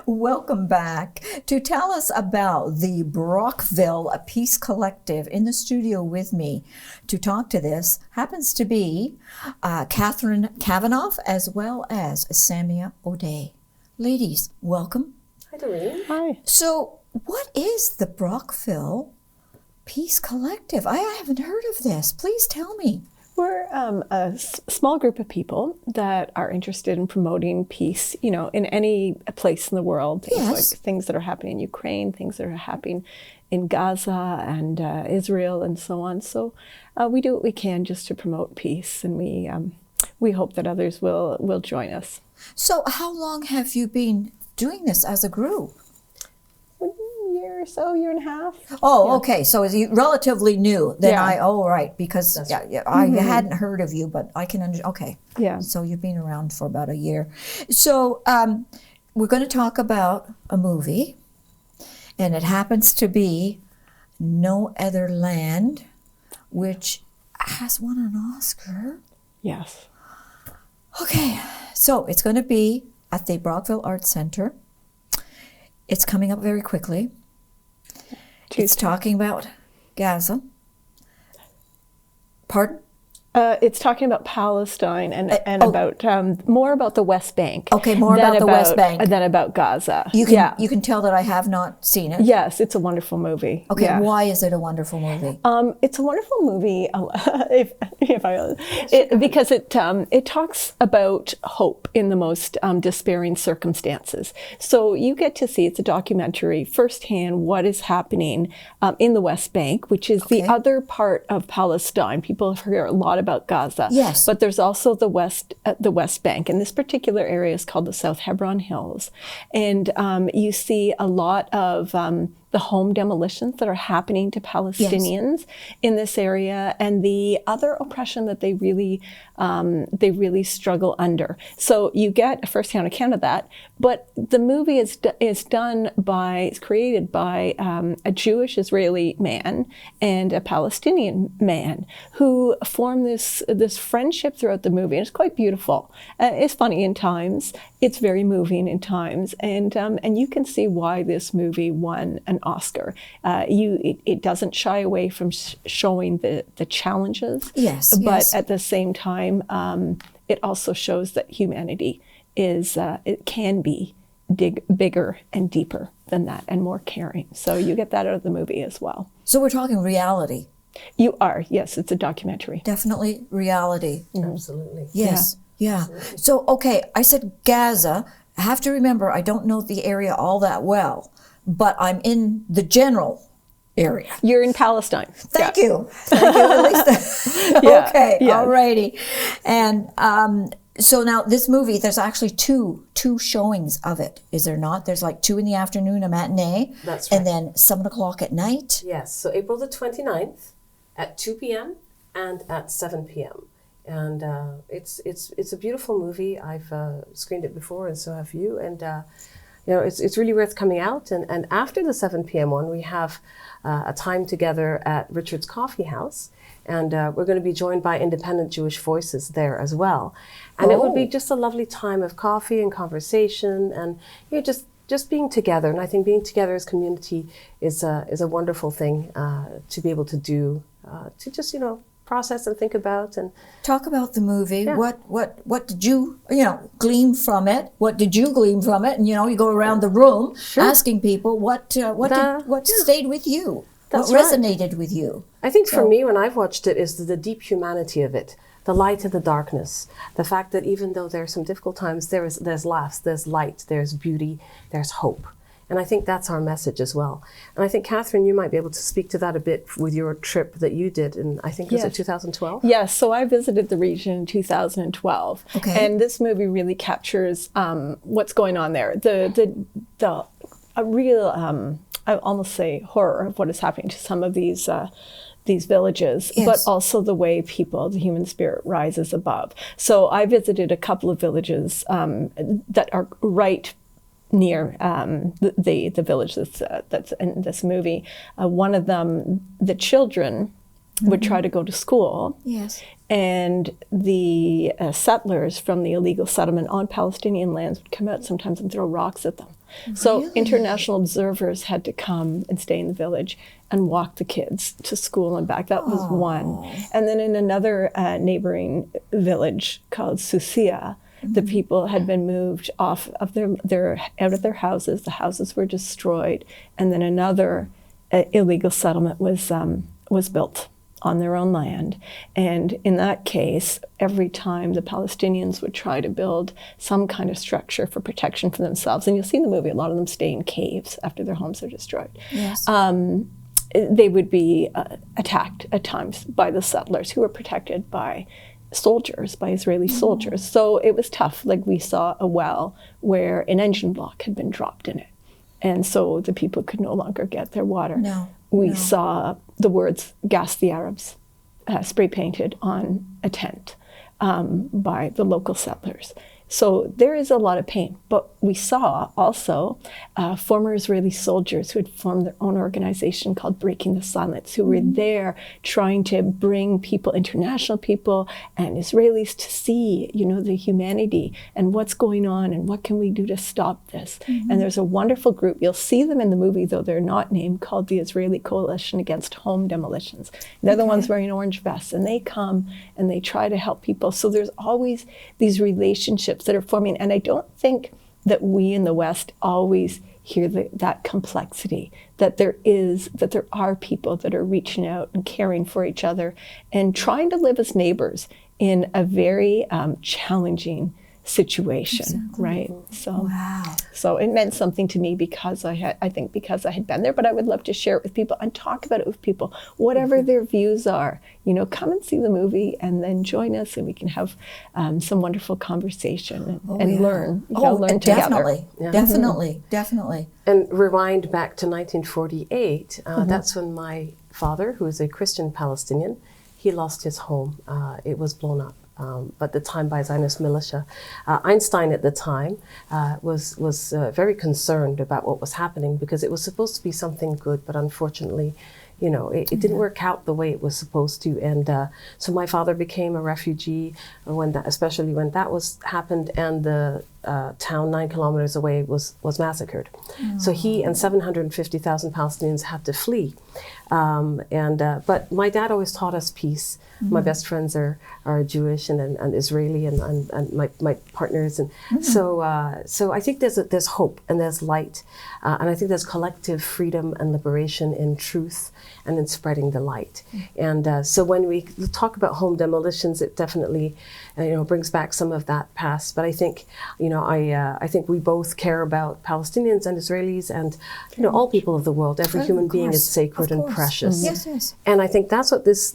Welcome back. To tell us about the Brockville Peace Collective, in the studio with me to talk to this happens to be Cavanagh as well as Samia O'Day. Ladies, welcome. Hi, Doreen. Hi. So, what is the Brockville Peace Collective? I haven't heard of this. Please tell me. We're a small group of people that are interested in promoting peace, you know, in any place in the world. Things Yes. like things that are happening in Ukraine, things that are happening in Gaza and Israel and so on. So we do what we can just to promote peace, and we hope that others will join us. So, how long have you been doing this as a group? Year or so, year and a half. Oh, Yeah. okay. So it's relatively new. Then Yeah. right, because I hadn't heard of you, but I can okay. Yeah. So you've been around for about a year. So we're going to talk about a movie, and it happens to be No Other Land, which has won an Oscar. Yes. Okay, so it's going to be at the Brockville Arts Center. It's coming up very quickly. It's talking about Gaza. Pardon? It's talking about Palestine and about more about the West Bank. Okay, more about the West Bank than about Gaza. You can tell that I have not seen it. Yes, it's a wonderful movie. Okay, Yeah. why is it a wonderful movie? It's a wonderful movie because it talks about hope in the most despairing circumstances. So you get to see, it's a documentary firsthand, what is happening in the West Bank, which is the other part of Palestine. People hear a lot about Gaza, yes, but there's also the West Bank, and this particular area is called the South Hebron Hills, and you see a lot of the home demolitions that are happening to Palestinians in this area, and the other oppression that they really struggle under. So you get a first-hand account of that. But the movie is created by a Jewish Israeli man and a Palestinian man who form this friendship throughout the movie, and it's quite beautiful. It's funny in times. It's very moving in times, and you can see why this movie won an Oscar. It doesn't shy away from showing the challenges, but at the same time, it also shows that humanity it can be bigger and deeper than that, and more caring. So you get that out of the movie as well. So we're talking reality. You are, yes. It's a documentary. Definitely reality. Absolutely. Yes. Yeah. So, okay, I said Gaza. I have to remember, I don't know the area all that well, but I'm in the general area. You're in Palestine. Thank you. At least. Okay. All righty. And so now this movie, there's actually two showings of it, is there not? There's like 2 in the afternoon, a matinee. That's right. And then 7 o'clock at night. Yes. So April the 29th at 2 p.m. and at 7 p.m. And it's a beautiful movie. I've screened it before, and so have you. And it's really worth coming out. And after the 7 p.m. one, we have a time together at Richard's Coffee House, and we're going to be joined by independent Jewish voices there as well. And it would be just a lovely time of coffee and conversation, and just being together. And I think being together as community is a wonderful thing to be able to do, to just process and think about and talk about the movie. Yeah. What did you glean from it? What did you glean from it? And you go around the room asking people what stayed with you, what resonated with you. I think for me, when I've watched it, is the deep humanity of it, the light and the darkness, the fact that even though there are some difficult times, there's laughs, there's light, there's beauty, there's hope. And I think that's our message as well. And I think, Catherine, you might be able to speak to that a bit with your trip that you did in, I think, was it 2012? Yes, so I visited the region in 2012. Okay. And this movie really captures what's going on there. A real, I almost say horror of what is happening to some of these villages, but also the way people, the human spirit, rises above. So I visited a couple of villages that are right near the village that's in this movie. One of them, the children would try to go to school. Yes. And the settlers from the illegal settlement on Palestinian lands would come out sometimes and throw rocks at them. So Really? international observers had to come and stay in the village and walk the kids to school and back. That was one. And then in another neighboring village called Samia, the people had been moved off of their out of their houses. The houses were destroyed, and then another illegal settlement was built on their own land. And in that case, every time the Palestinians would try to build some kind of structure for protection for themselves, and you'll see in the movie, a lot of them stay in caves after their homes are destroyed. Yes. They would be attacked at times by the settlers, who were protected by soldiers, by Israeli soldiers. So it was tough. Like, we saw a well where an engine block had been dropped in it, and so the people could no longer get their water. We saw the words "Gas the Arabs" spray painted on a tent by the local settlers. So there is a lot of pain. But we saw also former Israeli soldiers who had formed their own organization called Breaking the Silence, who were there trying to bring people, international people and Israelis, to see, the humanity and what's going on and what can we do to stop this. And there's a wonderful group. You'll see them in the movie, though they're not named, called the Israeli Coalition Against Home Demolitions. They're the ones wearing orange vests, and they come and they try to help people. So there's always these relationships that are forming. And I don't think that we in the West always hear that complexity, that there are people that are reaching out and caring for each other and trying to live as neighbors in a very challenging situation, right? So, so it meant something to me because I had been there, but I would love to share it with people and talk about it with people, whatever their views are. Come and see the movie and then join us, and we can have some wonderful conversation and learn, learn together. Definitely. And rewind back to 1948. That's when my father, who is a Christian Palestinian, he lost his home. It was blown up. At the time by Zionist militia. Einstein at the time was very concerned about what was happening, because it was supposed to be something good, but unfortunately, it didn't work out the way it was supposed to. And so my father became a refugee especially when that happened, and the town 9 kilometers away was massacred. So he and 750,000 Palestinians had to flee. But my dad always taught us peace. My best friends are Jewish and Israeli, and my partners, and so I think there's hope and there's light, and I think there's collective freedom and liberation in truth and in spreading the light. And so when we talk about home demolitions, it definitely brings back some of that past. But I think I think we both care about Palestinians and Israelis and all people of the world. Every human being is sacred and precious. Yes. And I think that's what this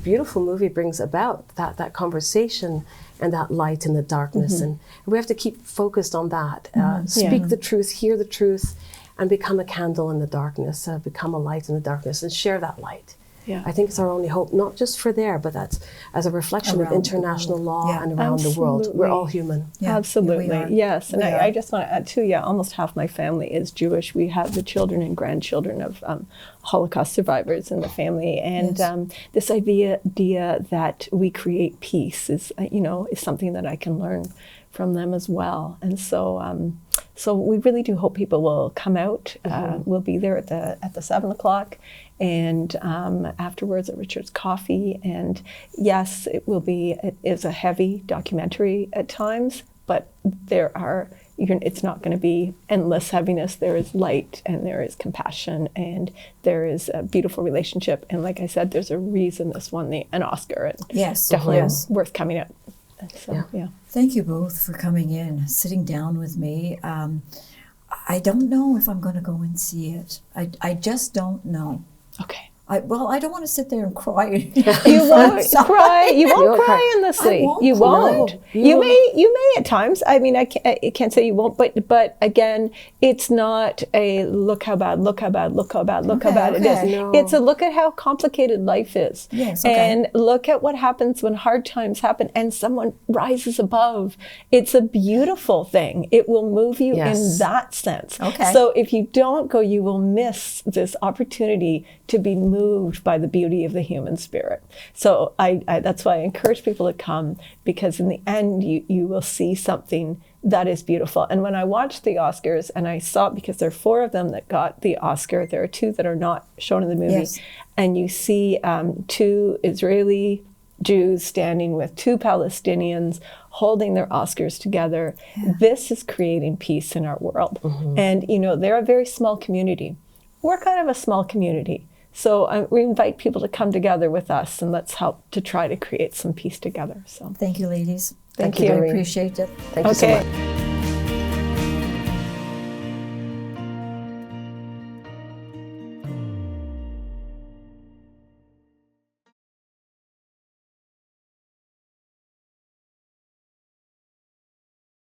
beautiful movie brings about, that conversation and that light in the darkness. And we have to keep focused on that. Speak the truth, hear the truth, and become a candle in the darkness, become a light in the darkness, and share that light. I think it's our only hope, not just for there, but that's as a reflection of international law and around the world. We're all human. Absolutely, yes. And I just want to add too, almost half my family is Jewish. We have the children and grandchildren of Holocaust survivors in the family. And this idea that we create peace is something that I can learn from them as well. And so so we really do hope people will come out. We'll be there at the 7 o'clock, and afterwards at Richard's Coffee. And yes, it is a heavy documentary at times, but it's not going to be endless heaviness. There is light, and there is compassion, and there is a beautiful relationship. And like I said, there's a reason this won an Oscar. And definitely worth coming out. So, Thank you both for coming in, sitting down with me. I don't know if I'm going to go and see it. I just don't know. Okay. I don't want to sit there and cry. You won't cry. You won't cry endlessly. You won't. You may at times. I mean, I can't say you won't, but again, it's not a look how bad it is. No. It's a look at how complicated life is. Yes. And look at what happens when hard times happen and someone rises above. It's a beautiful thing. It will move you in that sense. Okay. So if you don't go, you will miss this opportunity to be moved moved by the beauty of the human spirit. So that's why I encourage people to come, because in the end, you will see something that is beautiful. And when I watched the Oscars, and I saw, because there are 4 of them that got the Oscar, there are 2 that are not shown in the movie, Yes. and you see 2 Israeli Jews standing with 2 Palestinians holding their Oscars together. Yeah. This is creating peace in our world. Mm-hmm. And, you know, they're a very small community. We're kind of a small community. So we invite people to come together with us, and let's help to try to create some peace together. So thank you, ladies. Thank you. I appreciate it. Thank you so much.